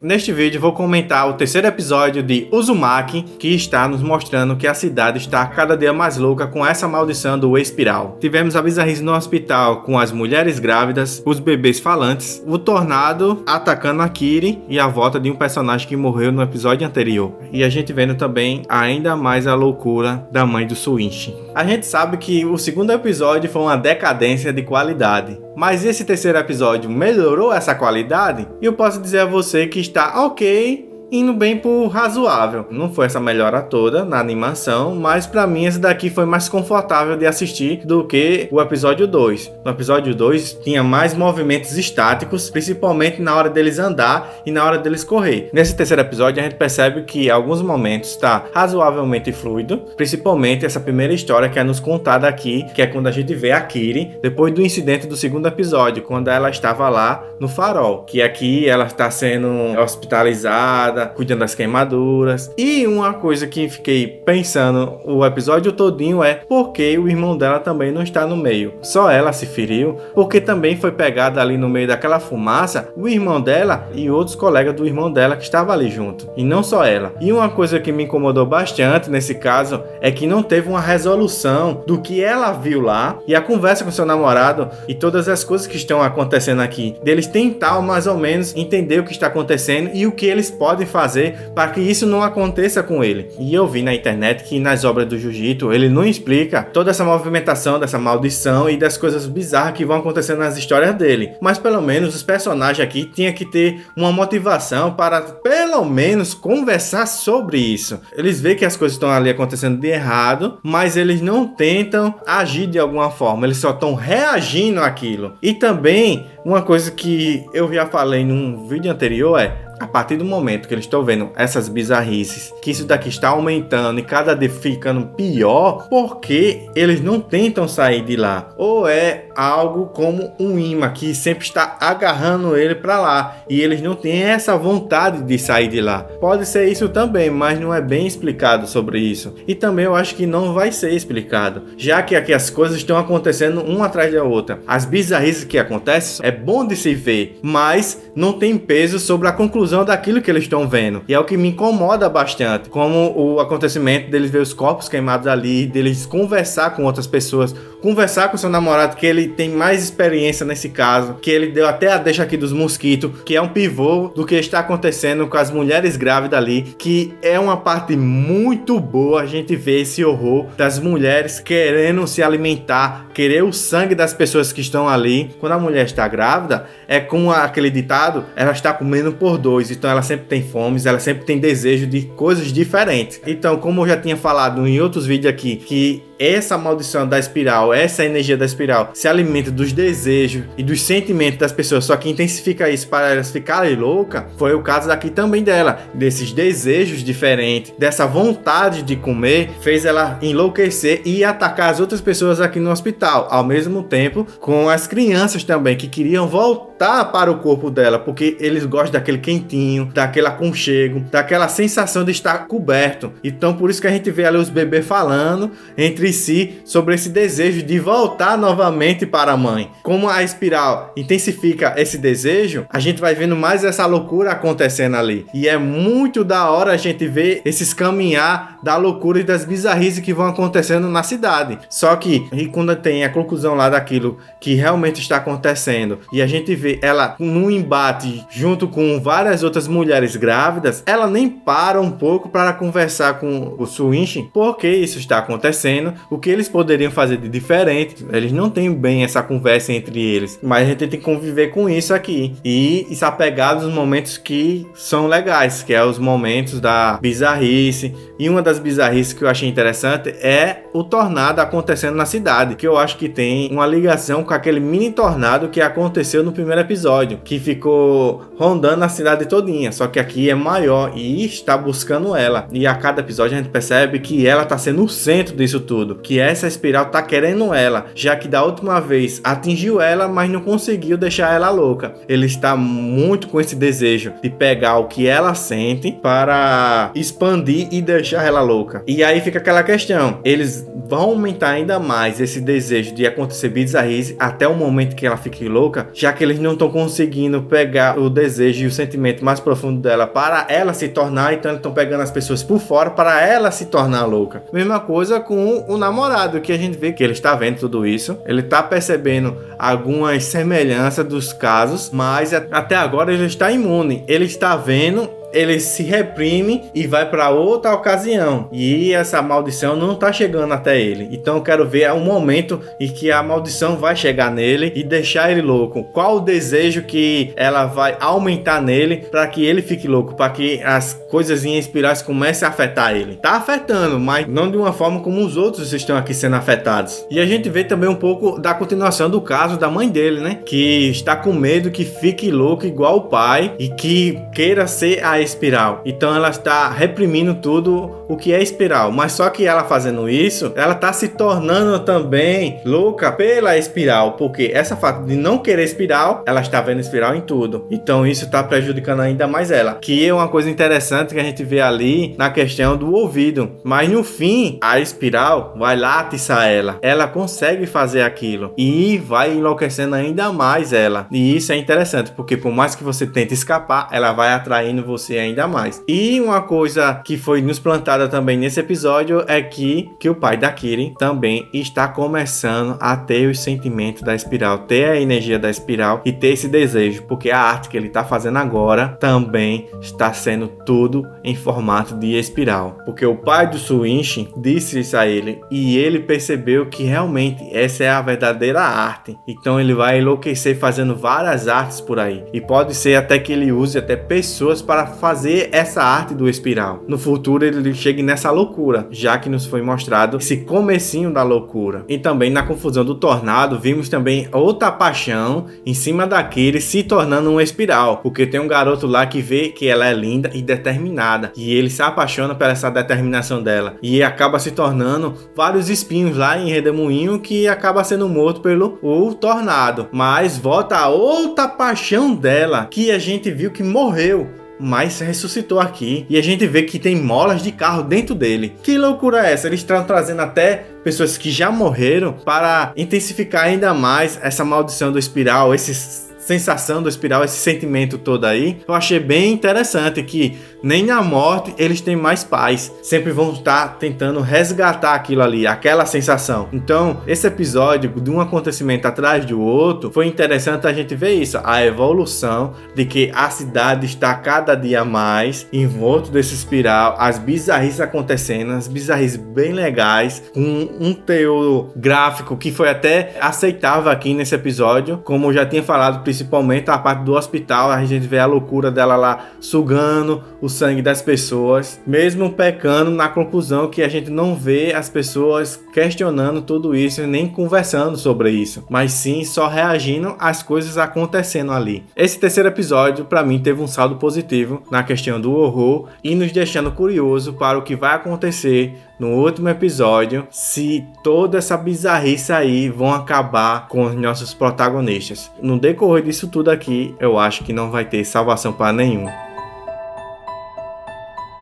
Neste vídeo vou comentar o terceiro episódio de Uzumaki, que está nos mostrando que a cidade está cada dia mais louca com essa maldição do espiral. Tivemos a bizarrice no hospital com as mulheres grávidas, os bebês falantes, o tornado atacando a Kiri e a volta de um personagem que morreu no episódio anterior. E a gente vendo também ainda mais a loucura da mãe do Suichi. A gente sabe que o segundo episódio foi uma decadência de qualidade. Mas esse terceiro episódio melhorou essa qualidade? E eu posso dizer a você que está ok, indo bem por razoável. Não foi essa melhora toda na animação, mas pra mim esse daqui foi mais confortável de assistir do que o episódio 2. No episódio 2 tinha mais movimentos estáticos, principalmente na hora deles andar e na hora deles correr. Nesse terceiro episódio a gente percebe que em alguns momentos está razoavelmente fluido, principalmente essa primeira história que é nos contada aqui, que é quando a gente vê a Kiri depois do incidente do segundo episódio, quando ela estava lá no farol, que aqui ela está sendo hospitalizada, cuidando das queimaduras. E uma coisa que fiquei pensando o episódio todinho é por que o irmão dela também não está no meio. Só ela se feriu, porque também foi pegada ali no meio daquela fumaça o irmão dela e outros colegas do irmão dela que estavam ali junto, e não só ela. E uma coisa que me incomodou bastante nesse caso é que não teve uma resolução do que ela viu lá e a conversa com seu namorado e todas as coisas que estão acontecendo aqui, deles tentar mais ou menos entender o que está acontecendo e o que eles podem fazer para que isso não aconteça com ele. E eu vi na internet que nas obras do Jujutsu ele não explica toda essa movimentação dessa maldição e das coisas bizarras que vão acontecendo nas histórias dele, mas pelo menos os personagens aqui tinham que ter uma motivação para pelo menos conversar sobre isso. Eles veem que as coisas estão ali acontecendo de errado, mas eles não tentam agir de alguma forma, eles só estão reagindo àquilo. E também uma coisa que eu já falei num vídeo anterior é: a partir do momento que eles estão vendo essas bizarrices, que isso daqui está aumentando e cada dia ficando pior, porque eles não tentam sair de lá? Ou é algo como um imã que sempre está agarrando ele para lá e eles não têm essa vontade de sair de lá? Pode ser isso também, mas não é bem explicado sobre isso. E também eu acho que não vai ser explicado, já que aqui as coisas estão acontecendo uma atrás da outra. As bizarrices que acontecem é bom de se ver, mas não tem peso sobre a conclusão daquilo que eles estão vendo, e é o que me incomoda bastante, como o acontecimento deles ver os corpos queimados ali, deles conversar com outras pessoas, conversar com seu namorado, que ele tem mais experiência nesse caso, que ele deu até a deixa aqui dos mosquitos, que é um pivô do que está acontecendo com as mulheres grávidas ali, que é uma parte muito boa a gente ver esse horror das mulheres querendo se alimentar, querer o sangue das pessoas que estão ali. Quando a mulher está grávida, é como aquele ditado, ela está comendo por dois. Então ela sempre tem fome, ela sempre tem desejo de coisas diferentes. Então, como eu já tinha falado em outros vídeos aqui, que essa maldição da espiral, essa energia da espiral se alimenta dos desejos e dos sentimentos das pessoas, só que intensifica isso para elas ficarem loucas, foi o caso daqui também dela, desses desejos diferentes, dessa vontade de comer, fez ela enlouquecer e atacar as outras pessoas aqui no hospital, ao mesmo tempo com as crianças também, que queriam voltar para o corpo dela, porque eles gostam daquele quentinho, daquele aconchego, daquela sensação de estar coberto. Então por isso que a gente vê ali os bebês falando entre si sobre esse desejo de voltar novamente para a mãe. Como a espiral intensifica esse desejo, a gente vai vendo mais essa loucura acontecendo ali. E é muito da hora a gente ver esses caminhar da loucura e das bizarrices que vão acontecendo na cidade. Só que, e quando tem a conclusão lá daquilo que realmente está acontecendo, e a gente vê ela num embate junto com várias outras mulheres grávidas, ela nem para um pouco para conversar com o Suichi, porque isso está acontecendo, o que eles poderiam fazer de diferente. Eles não têm bem essa conversa entre eles, mas a gente tem que conviver com isso aqui e se apegar aos momentos que são legais, que é os momentos da bizarrice. E uma das bizarrices que eu achei interessante é o tornado acontecendo na cidade, que eu acho que tem uma ligação com aquele mini tornado que aconteceu no primeiro episódio, que ficou rondando a cidade todinha, só que aqui é maior e está buscando ela, e a cada episódio a gente percebe que ela está sendo o centro disso tudo. todo, que essa espiral tá querendo ela, já que da última vez atingiu ela, mas não conseguiu deixar ela louca. Ele está muito com esse desejo de pegar o que ela sente para expandir e deixar ela louca. E aí fica aquela questão, eles vão aumentar ainda mais esse desejo de acontecer bizarrice até o momento que ela fique louca, já que eles não estão conseguindo pegar o desejo e o sentimento mais profundo dela para ela se tornar, então eles estão pegando as pessoas por fora para ela se tornar louca. Mesma coisa com o namorado, que a gente vê que ele está vendo tudo isso, ele está percebendo algumas semelhanças dos casos, mas até agora ele está imune, ele está vendo, ele se reprime e vai para outra ocasião, e essa maldição não tá chegando até ele. Então eu quero ver um momento em que a maldição vai chegar nele e deixar ele louco. Qual o desejo que ela vai aumentar nele para que ele fique louco, para que as coisas em espirais comecem a afetar ele. Tá afetando, mas não de uma forma como os outros estão aqui sendo afetados. E a gente vê também um pouco da continuação do caso da mãe dele, né, que está com medo que fique louco igual o pai e que queira ser a espiral. Então ela está reprimindo tudo o que é espiral, mas só que ela fazendo isso, ela está se tornando também louca pela espiral, porque essa fato de não querer espiral, ela está vendo espiral em tudo. Então isso está prejudicando ainda mais ela, que é uma coisa interessante que a gente vê ali na questão do ouvido. Mas no fim, a espiral vai lá atiçar ela, ela consegue fazer aquilo e vai enlouquecendo ainda mais ela. E isso é interessante, porque por mais que você tente escapar, ela vai atraindo você ainda mais. E uma coisa que foi nos plantada também nesse episódio é que o pai da Kirin também está começando a ter os sentimentos da espiral, ter a energia da espiral e ter esse desejo, porque a arte que ele está fazendo agora também está sendo tudo em formato de espiral, porque o pai do Shuichi disse isso a ele e ele percebeu que realmente essa é a verdadeira arte. Então ele vai enlouquecer fazendo várias artes por aí, e pode ser até que ele use até pessoas para fazer essa arte do espiral. No futuro ele chegue nessa loucura, já que nos foi mostrado esse comecinho da loucura. E também na confusão do tornado vimos também outra paixão em cima da Kirin se tornando uma espiral, porque tem um garoto lá que vê que ela é linda e determinada, e ele se apaixona por essa determinação dela e acaba se tornando vários espinhos lá em Redemoinho, que acaba sendo morto pelo o tornado. Mas volta a outra paixão dela, que a gente viu que morreu, mas ressuscitou aqui, e a gente vê que tem molas de carro dentro dele. Que loucura é essa? Eles estão trazendo até pessoas que já morreram para intensificar ainda mais essa maldição do espiral, essa sensação do espiral, esse sentimento todo aí. Eu achei bem interessante que nem na morte eles têm mais paz, sempre vão estar tentando resgatar aquilo ali, aquela sensação. Então esse episódio de um acontecimento atrás do outro, foi interessante a gente ver isso, a evolução de que a cidade está cada dia mais envolto desse espiral, as bizarrices acontecendo, as bizarrices bem legais, com um teor gráfico que foi até aceitável aqui nesse episódio, como eu já tinha falado, principalmente a parte do hospital, a gente vê a loucura dela lá sugando o sangue das pessoas, mesmo pecando na conclusão que a gente não vê as pessoas questionando tudo isso, nem conversando sobre isso, mas sim só reagindo às coisas acontecendo ali. Esse terceiro episódio, para mim, teve um saldo positivo na questão do horror e nos deixando curioso para o que vai acontecer no último episódio, se toda essa bizarrice aí vão acabar com os nossos protagonistas. No decorrer disso tudo aqui, eu acho que não vai ter salvação para nenhum.